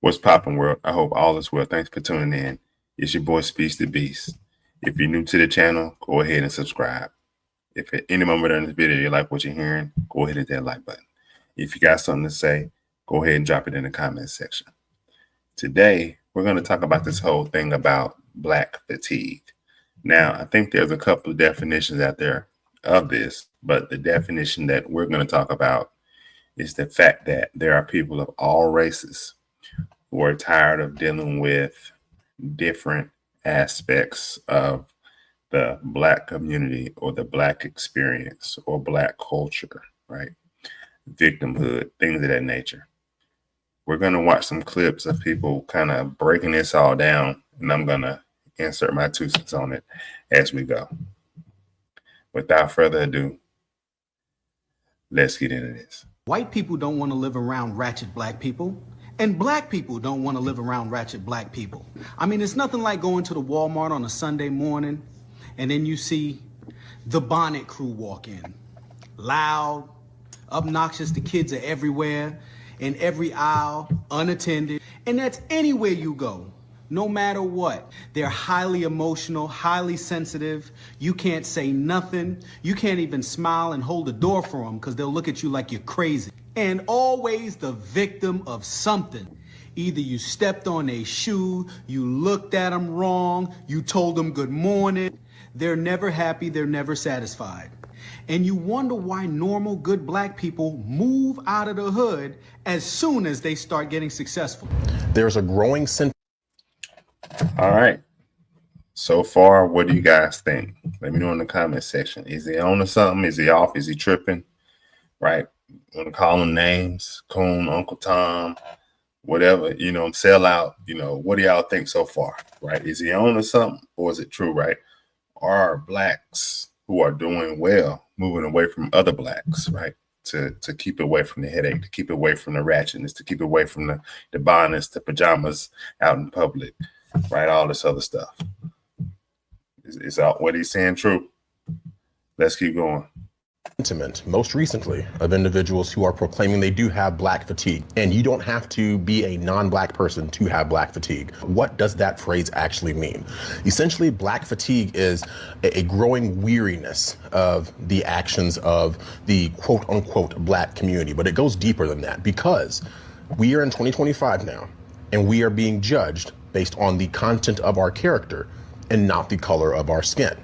What's poppin', world? I hope all is well. Thanks for tuning in. It's your boy Speaks the Beast. If you're new to the channel, go ahead and subscribe. If at any moment during this video you like what you're hearing, go ahead and hit that like button. If you got something to say, go ahead and drop it in the comment section. Today, we're going to talk about this whole thing about black fatigue. Now, I think there's a couple of definitions out there of this, but the definition that we're going to talk about is the fact that there are people of all races who are tired of dealing with different aspects of the black community or the black experience or black culture, right? Victimhood, things of that nature. We're going to watch some clips of people kind of breaking this all down, and I'm going to insert my 2 cents on it as we go. Without further ado, let's get into this. White people don't want to live around ratchet black people, and black people don't want to live around ratchet black people. I mean, it's nothing like going to the Walmart on a Sunday morning, and then you see the Bonnet Crew walk in. Loud, obnoxious, the kids are everywhere, in every aisle, unattended, and that's anywhere you go. No matter what. They're highly emotional, highly sensitive. You can't say nothing. You can't even smile and hold the door for them because they'll look at you like you're crazy. And always the victim of something. Either you stepped on a shoe, you looked at them wrong, you told them good morning. They're never happy, they're never satisfied. And you wonder why normal, good black people move out of the hood as soon as they start getting successful. There's a growing sense. All right. So far, what do you guys think? Let me know in the comment section. Is he on to something? Is he off? Is he tripping? Right? Want to call him names? Coon, Uncle Tom, whatever, sell out. What do y'all think so far? Right? Is he on to something, or is it true? Right? Are blacks who are doing well moving away from other blacks? Right? To keep away from the headache, to keep away from the ratchetness, to keep away from the bonnets, the pajamas out in public. Right, all this other stuff. Is what he's saying true? Let's keep going. Sentiment, most recently, of individuals who are proclaiming they do have black fatigue. And you don't have to be a non-black person to have black fatigue. What does that phrase actually mean? Essentially, black fatigue is a growing weariness of the actions of the quote-unquote black community. But it goes deeper than that, because we are in 2025 now, and we are being judged based on the content of our character and not the color of our skin.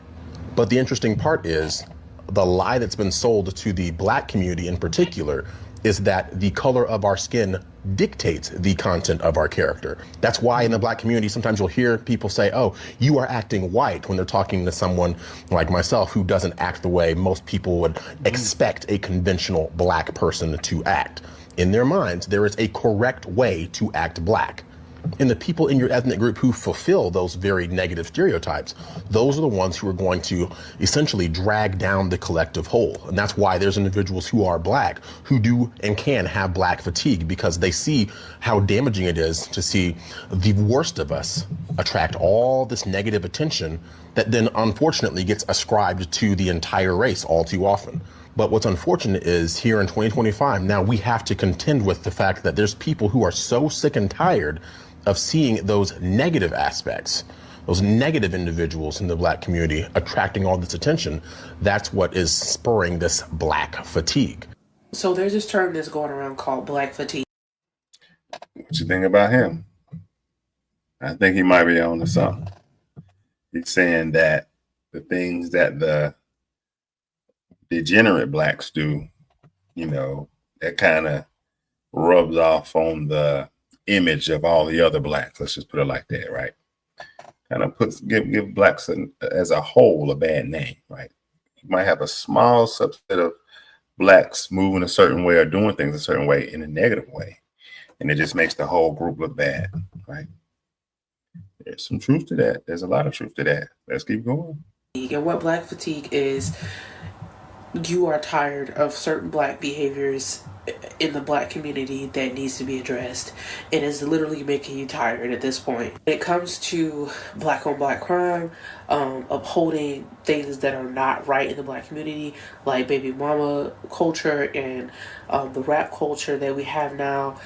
But the interesting part is the lie that's been sold to the black community in particular is that the color of our skin dictates the content of our character. That's why in the black community, sometimes you'll hear people say, oh, you are acting white, when they're talking to someone like myself who doesn't act the way most people would expect a conventional black person to act. In their minds, there is a correct way to act black. And the people in your ethnic group who fulfill those very negative stereotypes, those are the ones who are going to essentially drag down the collective whole. And that's why there's individuals who are black who do and can have black fatigue, because they see how damaging it is to see the worst of us attract all this negative attention that then unfortunately gets ascribed to the entire race all too often. But what's unfortunate is here in 2025, now we have to contend with the fact that there's people who are so sick and tired of seeing those negative aspects, those negative individuals in the black community attracting all this attention. That's what is spurring this black fatigue. So there's this term that's going around called black fatigue. What you think about him? I think he might be on to something. He's saying that the things that the degenerate blacks do, that kind of rubs off on the image of all the other blacks. Let's just put it like that, right? Kind of give blacks as a whole a bad name, right? You might have a small subset of blacks moving a certain way or doing things a certain way in a negative way, and it just makes the whole group look bad, right? There's some truth to that. There's a lot of truth to that. Let's keep going. And what black fatigue is, you are tired of certain black behaviors in the black community that needs to be addressed, and is literally making you tired at this point. When it comes to black on black crime, upholding things that are not right in the black community, like baby mama culture and the rap culture that we have now,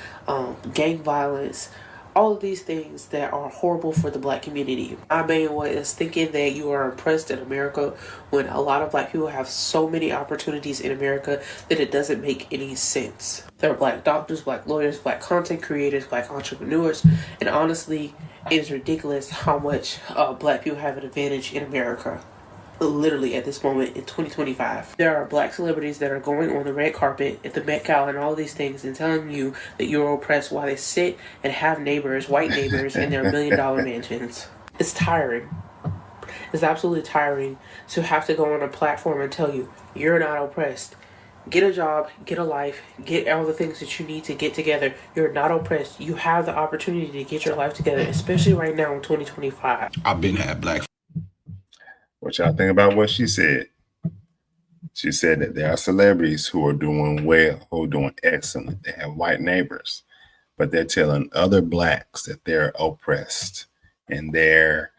gang violence, all of these things that are horrible for the black community. My main one is thinking that you are oppressed in America when a lot of black people have so many opportunities in America that it doesn't make any sense. There are black doctors, black lawyers, black content creators, black entrepreneurs, and honestly, it is ridiculous how much black people have an advantage in America. Literally at this moment in 2025. There are black celebrities that are going on the red carpet at the Met Gala and all these things and telling you that you're oppressed while they sit and have neighbors, white neighbors, in their $1 million mansions. It's tiring. It's absolutely tiring to have to go on a platform and tell you you're not oppressed. Get a job, get a life, get all the things that you need to get together. You're not oppressed. You have the opportunity to get your life together, especially right now in 2025. I've been had black. What y'all think about what she said? She said that there are celebrities who are doing well, who are doing excellent. They have white neighbors, but they're telling other blacks that they're oppressed and they're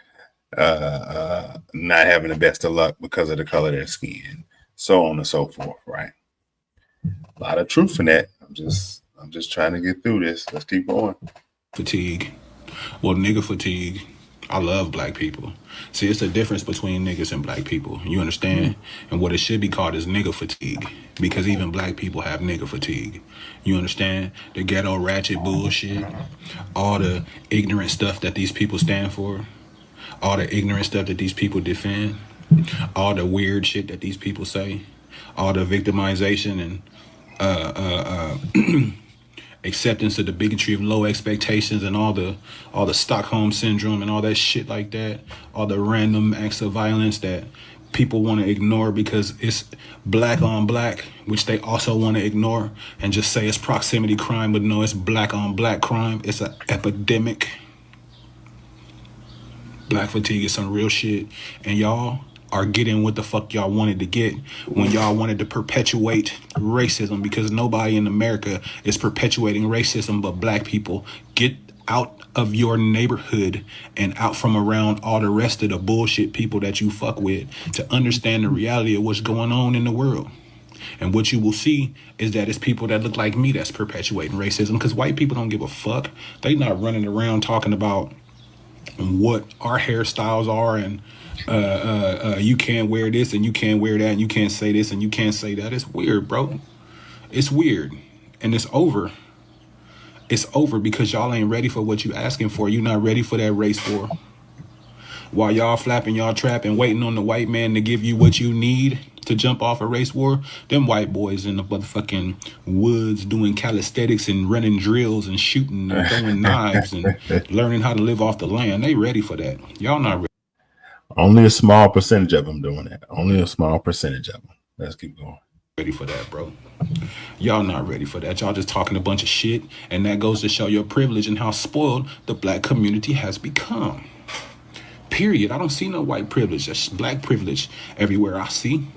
not having the best of luck because of the color of their skin, so on and so forth, right? A lot of truth in that. I'm just trying to get through this. Let's keep going. Fatigue. Well, nigga fatigue. I love black people. See, it's a difference between niggas and black people. You understand? And what it should be called is nigga fatigue. Because even black people have nigga fatigue. You understand? The ghetto ratchet bullshit. All the ignorant stuff that these people stand for. All the ignorant stuff that these people defend. All the weird shit that these people say. All the victimization and acceptance of the bigotry of low expectations and all the Stockholm syndrome and all that shit like that, all the random acts of violence that people want to ignore because it's black on black, which they also want to ignore and just say it's proximity crime, but no, it's black on black crime. It's an epidemic. Black fatigue is some real shit, and y'all are getting what the fuck y'all wanted to get when y'all wanted to perpetuate racism, because nobody in America is perpetuating racism but black people. Get out of your neighborhood and out from around all the rest of the bullshit people that you fuck with to understand the reality of what's going on in the world. And what you will see is that it's people that look like me that's perpetuating racism, because white people don't give a fuck. They not running around talking about what our hairstyles are and you can't wear this and you can't wear that and you can't say this and you can't say that. It's weird, bro. It's weird. And it's over. It's over because y'all ain't ready for what you asking for. You not ready for that race war. While y'all flapping y'all trap and waiting on the white man to give you what you need to jump off a race war, them white boys in the motherfucking woods doing calisthenics and running drills and shooting and throwing knives and learning how to live off the land, they ready for that. Y'all not ready. Only a small percentage of them doing that. Only a small percentage of them. Let's keep going. Ready for that, bro. Y'all not ready for that. Y'all just talking a bunch of shit, and that goes to show your privilege and how spoiled the black community has become. Period. I don't see no white privilege. There's black privilege everywhere I see.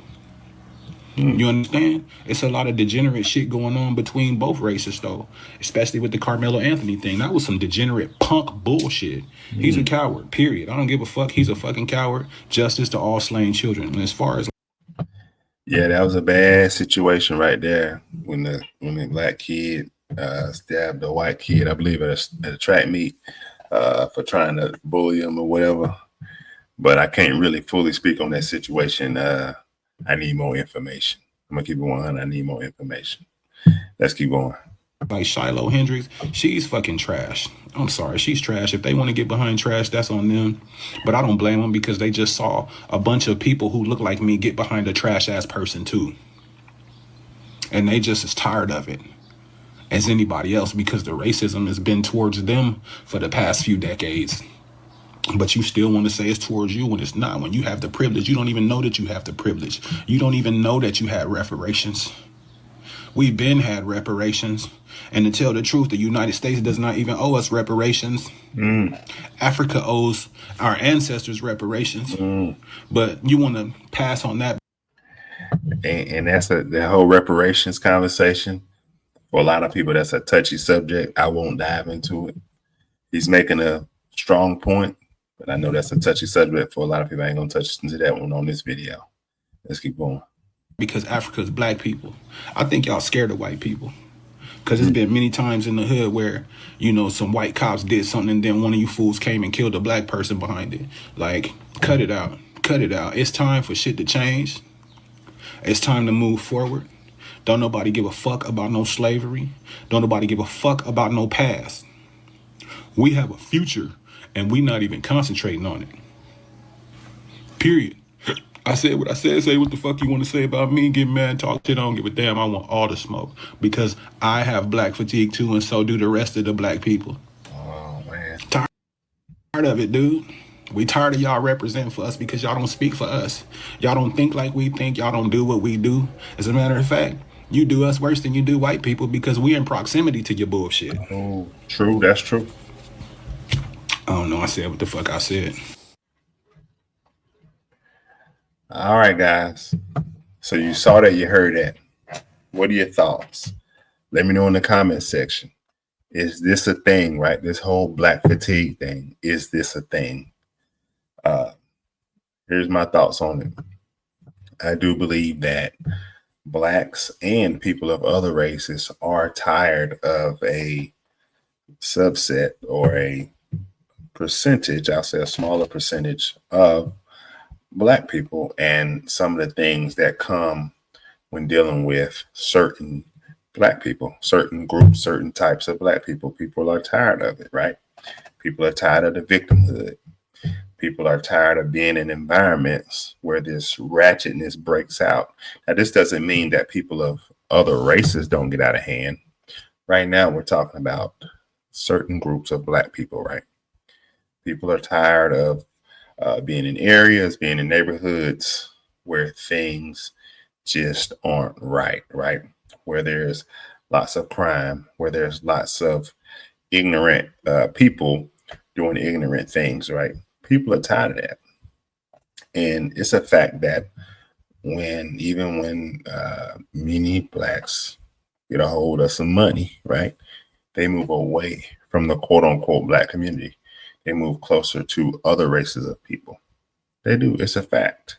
You understand? It's a lot of degenerate shit going on between both races, though, especially with the Carmelo Anthony thing. That was some degenerate punk bullshit. He's a coward, period. I don't give a fuck. He's a fucking coward. Justice to all slain children. And as far as... Yeah, that was a bad situation right there when the black kid stabbed a white kid, I believe, at a track meet for trying to bully him or whatever. But I can't really fully speak on that situation. I need more information. I'm gonna keep it 100. I need more information. Let's keep going. Like Shiloh Hendrix, she's fucking trash. I'm sorry, she's trash. If they want to get behind trash, that's on them. But I don't blame them because they just saw a bunch of people who look like me get behind a trash ass person too. And they just as tired of it as anybody else because the racism has been towards them for the past few decades. But you still want to say it's towards you when it's not. When you have the privilege, you don't even know that you have the privilege. You don't even know that you had reparations. We've been had reparations. And to tell the truth, the United States does not even owe us reparations. Africa owes our ancestors reparations. But you want to pass on that. And that's the whole reparations conversation. For a lot of people, that's a touchy subject. I won't dive into it. He's making a strong point. But I know that's a touchy subject for a lot of people. I ain't gonna touch into that one on this video. Let's keep going. Because Africa's black people. I think y'all scared of white people. Because it's been many times in the hood where, you know, some white cops did something and then one of you fools came and killed a black person behind it. Like, cut it out. Cut it out. It's time for shit to change. It's time to move forward. Don't nobody give a fuck about no slavery. Don't nobody give a fuck about no past. We have a future and we not even concentrating on it. Period. I said what I said. Say what the fuck you want to say about me. Get mad, talk shit. I don't give a damn. I want all the smoke because I have black fatigue too, and so do the rest of the black people. Oh man, Tired of it, dude. We tired of y'all representing for us because y'all don't speak for us. Y'all don't think like we think. Y'all don't do what we do. As a matter of fact, you do us worse than you do white people because we in proximity to your bullshit. oh, true. That's true. I don't know. I said what the fuck I said. All right, guys. So you saw that, you heard that. What are your thoughts? Let me know in the comment section. Is this a thing, right? This whole black fatigue thing. Is this a thing? Here's my thoughts on it. I do believe that blacks and people of other races are tired of a subset or a percentage, I'll say a smaller percentage of black people and some of the things that come when dealing with certain black people, certain groups, certain types of black people. People are tired of it, right? People are tired of the victimhood. People are tired of being in environments where this ratchetness breaks out. Now, this doesn't mean that people of other races don't get out of hand. Right now, we're talking about certain groups of black people, right? People are tired of being in areas, being in neighborhoods where things just aren't right, right? Where there's lots of crime, where there's lots of ignorant people doing ignorant things, right? People are tired of that. And it's a fact that even when many blacks get a hold of some money, right, they move away from the quote unquote black community. They move closer to other races of people. They do. It's a fact.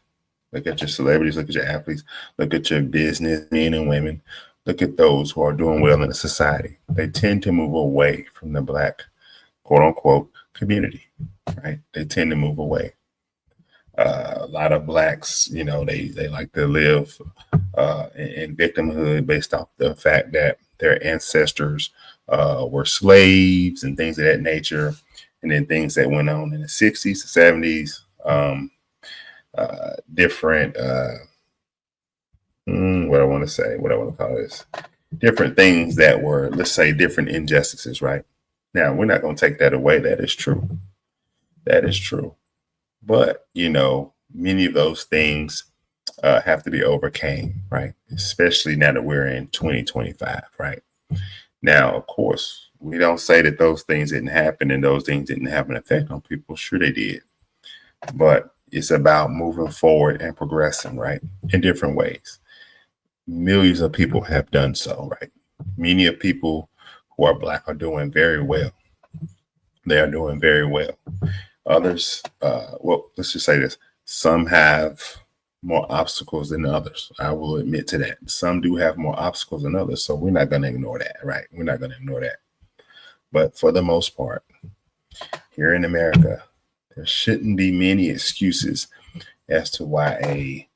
Look at your celebrities, look at your athletes, look at your businessmen and women. Look at those who are doing well in the society. They tend to move away from the black, quote unquote, community, right? They tend to move away. A lot of blacks, you know, they like to live in victimhood based off the fact that their ancestors were slaves and things of that nature. And then things that went on in the 60s, the 70s, different, what I want to call this, different things that were, let's say, different injustices, right? Now, we're not going to take that away. That is true. That is true. But, you know, many of those things have to be overcame, right? Especially now that we're in 2025, right? Now, of course, we don't say that those things didn't happen and those things didn't have an effect on people. Sure, they did. But it's about moving forward and progressing, right? In different ways. Millions of people have done so, right? Many of people who are black are doing very well. They are doing very well. Others, well, let's just say this. Some have more obstacles than others. I will admit to that. Some do have more obstacles than others. So we're not going to ignore that, right? We're not going to ignore that. But for the most part, here in America, there shouldn't be many excuses as to why a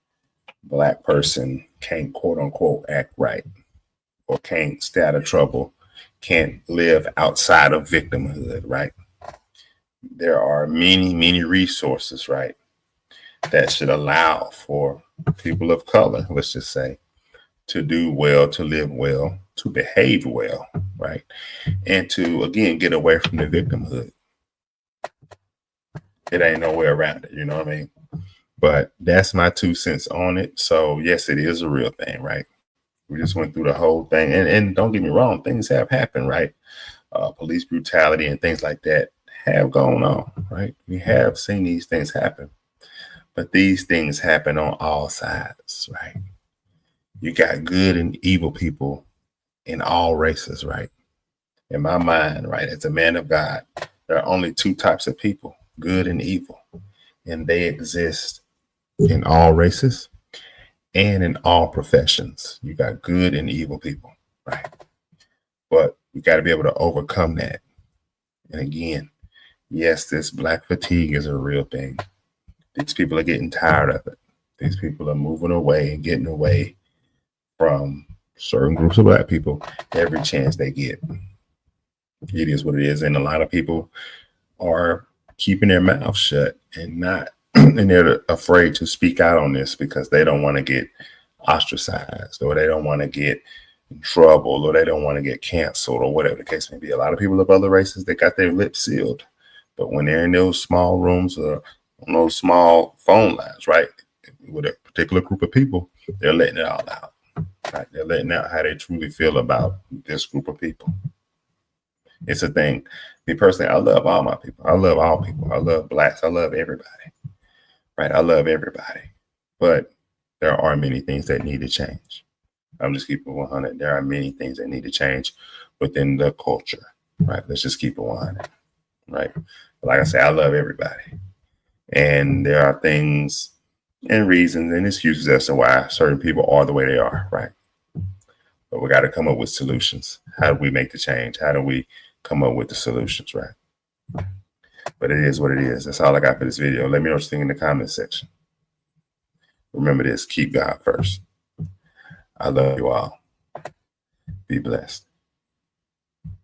black person can't, quote unquote, act right or can't stay out of trouble, can't live outside of victimhood, right? There are many resources, right, that should allow for people of color, let's just say, to do well, to live well, to behave well, right? And to, again, get away from the victimhood. It ain't no way around it, you know what I mean? But that's my 2 cents on it. So, yes, it is a real thing, right? We just went through the whole thing. And don't get me wrong, things have happened, right? Police brutality and things like that have gone on, right? We have seen these things happen. But these things happen on all sides, right? You got good and evil people in all races, right? In my mind, right, as a man of God, there are only 2 types of people, good and evil. And they exist in all races and in all professions. You got good and evil people, right? but we got to be able to overcome that. And again, yes, this black fatigue is a real thing. These people are getting tired of it. These people are moving away and getting away from certain groups of black people every chance they get. It is what it is. And a lot of people are keeping their mouths shut and not, and they're afraid to speak out on this because they don't want to get ostracized, or they don't want to get in trouble, or they don't want to get canceled, or whatever the case may be. A lot of people of other races, they got their lips sealed. But when they're in those small rooms or on those small phone lines, right, with a particular group of people, they're letting it all out. Right? They're letting out how they truly feel about this group of people. It's a thing. Me personally, I love all my people. I love all people. I love blacks. I love everybody. Right? I love everybody. But there are many things that need to change. I'm just keeping 100. There are many things that need to change within the culture. Right? Let's just keep it 100. Right? Like I say, I love everybody. And there are things and reasons and excuses as to why certain people are the way they are. Right? But we got to come up with solutions. How do we make the change? How do we come up with the solutions? Right? But it is what it is. That's all I got for this video. Let me know what you think in the comment section. Remember this, keep God first. I love you all. Be blessed.